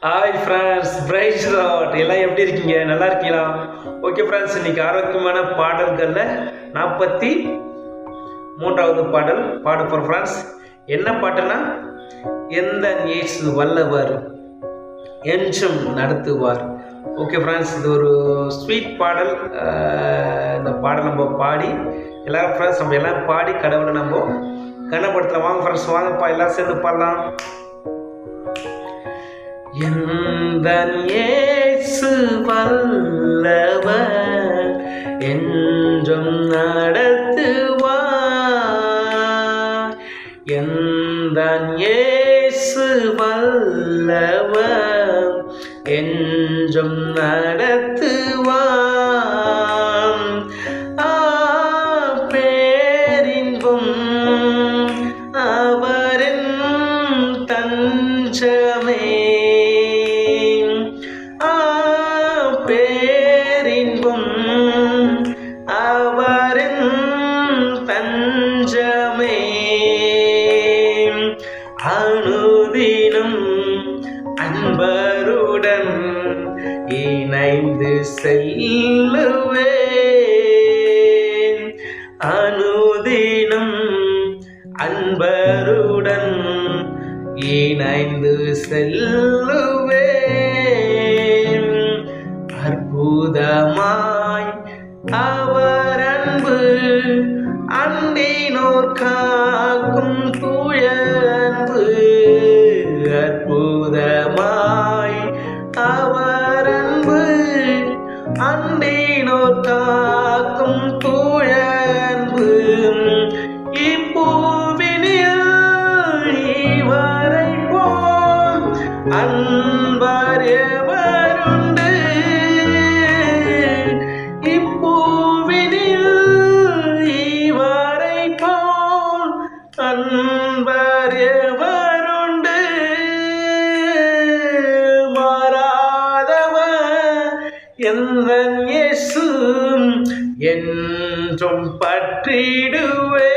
Hi friends, price lot எல்லாம் எப்படி இருக்கீங்க? நல்லா இருக்கீங்களா? ஓகே ஃப்ரெண்ட்ஸ், இன்னைக்கு ஆரோக்கியமான பாடல்களில் 43வது பாடல் பாட போகிறோம் ஃப்ரெண்ட்ஸ். என்ன பாட்டுன்னா, எந்த இயேசு வல்லவர் என்றும் நடத்துவார். ஓகே ஃப்ரெண்ட்ஸ், இது ஒரு ஸ்வீட் பாடல். இந்த பாடல் நம்ம பாடி எல்லாரும் ஃப்ரெண்ட்ஸ் நம்ம எல்லாம் பாடி கடவுளை நம்ம கனப்படுத்தலாம். வாங்க ஃப்ரெண்ட்ஸ், வாங்கப்பா எல்லாம் சேர்ந்து பாடலாம். எந்தன் இயேசு வல்லவர் என்றும் நடத்துவார். எந்தன் இயேசு வல்லவர் என்றும் நடத்துவார். பேரின்பும் அவரின் தஞ்சமே, பேரின்பும் அவரின் தஞ்சமே, அனுதினம் அன்பருடன் இணைந்து செல்லுவேன். அனுதினம் அன்பருடன் இணைந்து செல்லுவேன். அற்புதமாய் அவர் அன்பு அண்டினோர் காக்கும் தூய அன்பு. அற்புதமாய் அவர் அன்பு அண்டினோர் காக்கும் தூய அன்பு. இப்பூவினில் இவரை போல் அன்பர் எவருண்டு. இப்பூவினில் இவரை போல் அன்பர் எவருண்டு. மாறாதவர் எந்தன் இயேசு என்றும் பற்றிடுவே.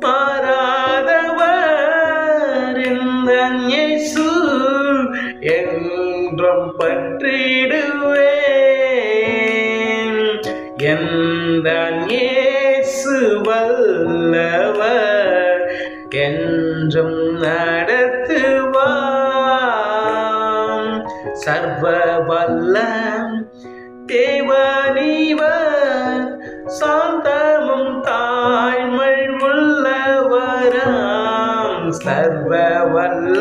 மாறாதவர் எந்தன் இயேசு என்றும் பற்றிடுவேன். எந்தன் இயேசு வல்லவர் என்றும் நடத்துவார். சர்வ வல்ல தேவனிவர் சாந்தமும் தாய்மை உள்ளவராம். சர்வ வல்ல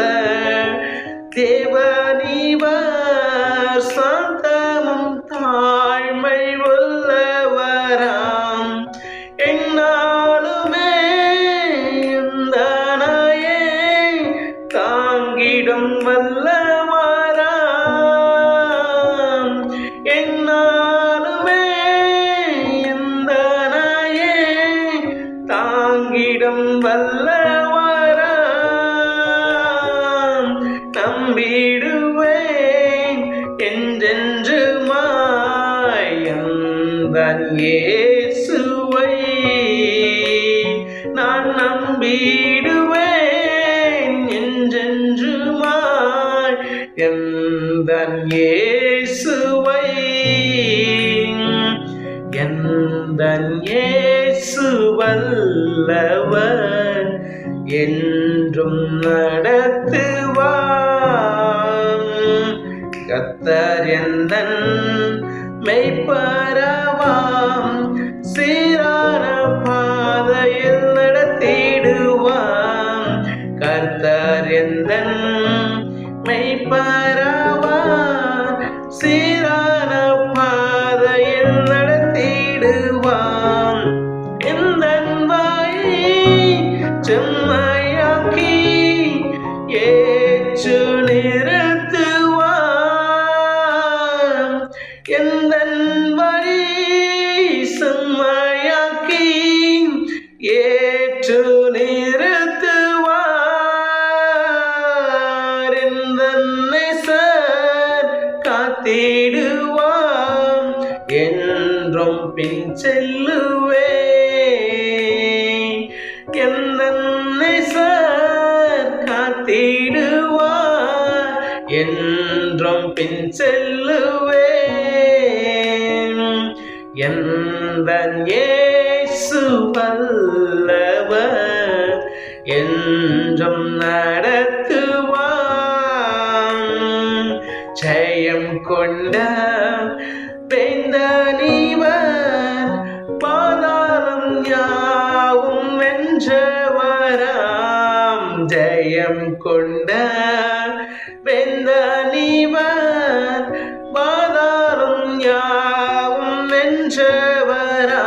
தேவனிவர் சாந்தமும் தாய்மை உள்ளவராம். என்னாலுமே இந்த நாயை தாங்கிடும் வல்லவராம். என்னாலுமே இந்த நாயை தாங்கிடும் வல்லவராம். நம்பிடுவேன் என்றென்றுமாய் எந்தன் இயேசுவை. நான் நம்பிடுவேன் என்றென்றுமாய் எந்தன் இயேசுவை. எந்தன் இயேசு வல்லவர் என்றும் நடத்துவார். கர்த்தர் எந்தன் மெய்ப்பரவாம், சீரான பாதையில் நடத்திடுவான். கர்த்தர் எந்தன் மெய்ப்பரவாம், சீரான பாதையில் நடத்திடுவான். எந்தன் வாயை செம்மையாக்கி ஏற்று நிறுத்துவான். எந்தன் வழி செம்மையாக்கி ஏற்று நிறுத்துவார். எந்தன் நேசர் காத்திடுவான், என்றும் பின் செல்லுவேன். எந்தன் நேசர் காத்திடுவான், என்றும் பின் செல்லுவேன். எந்தன் இயேசு வல்லவர் என்றும் நடத்துவான். ஜெயம் கொண்ட வேந்தனிவர் பாதாளம் யாவும் வென்றவராம். ஜெயம் கொண்ட வேந்தனிவர் பாதாளம் யாவும் வென்றவராம்.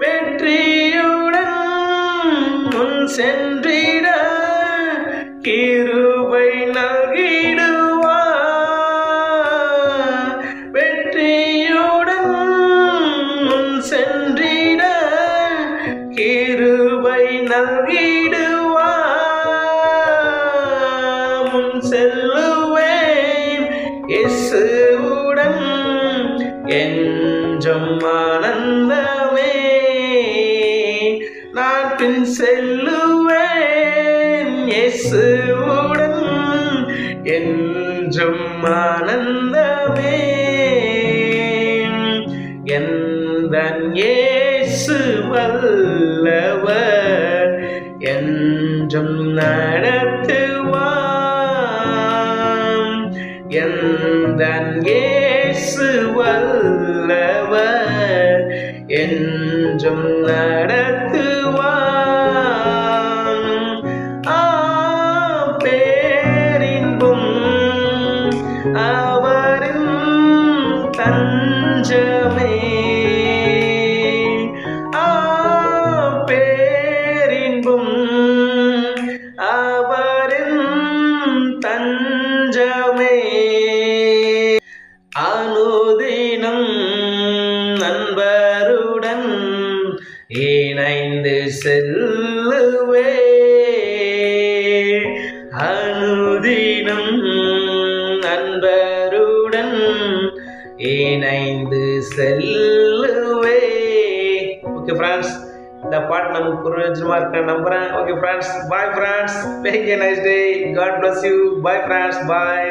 வெற்றியுடன் முன் சென்றிட கிருபை நல்கிடுவார். வெற்றியுடன் முன் சென்றிட கிருபை நல்கிடுவார். முன் செல்லுவேன் இயேசுவுடன் என்றும் ஆனந்தமே. நான் பின் செல்லுவேன் இயேசுவுடன் என்றும் ஆனந்தமே. எந்தன் இயேசு வல்லவர் என்றும் நடத்துவான். எந்தன் இயேசு வல்லவர் என்றும் நடத்துவான். பேரின்பும் அவரின் தஞ்சமே. பேரின்பும் அவரின் தஞ்சமே. அனுதினம் நண்பருடன் இணைந்து செல்லுவே. அனுதினம் நண்பருடன் இணைந்து செல்லுவே. ஓகே ஃப்ரெண்ட்ஸ், இந்த பாட்டு நமக்கு பிரயோஜனமா இருக்க நம்புறேன். Okay friends, bye friends, make a nice day. God bless you. Bye friends, bye.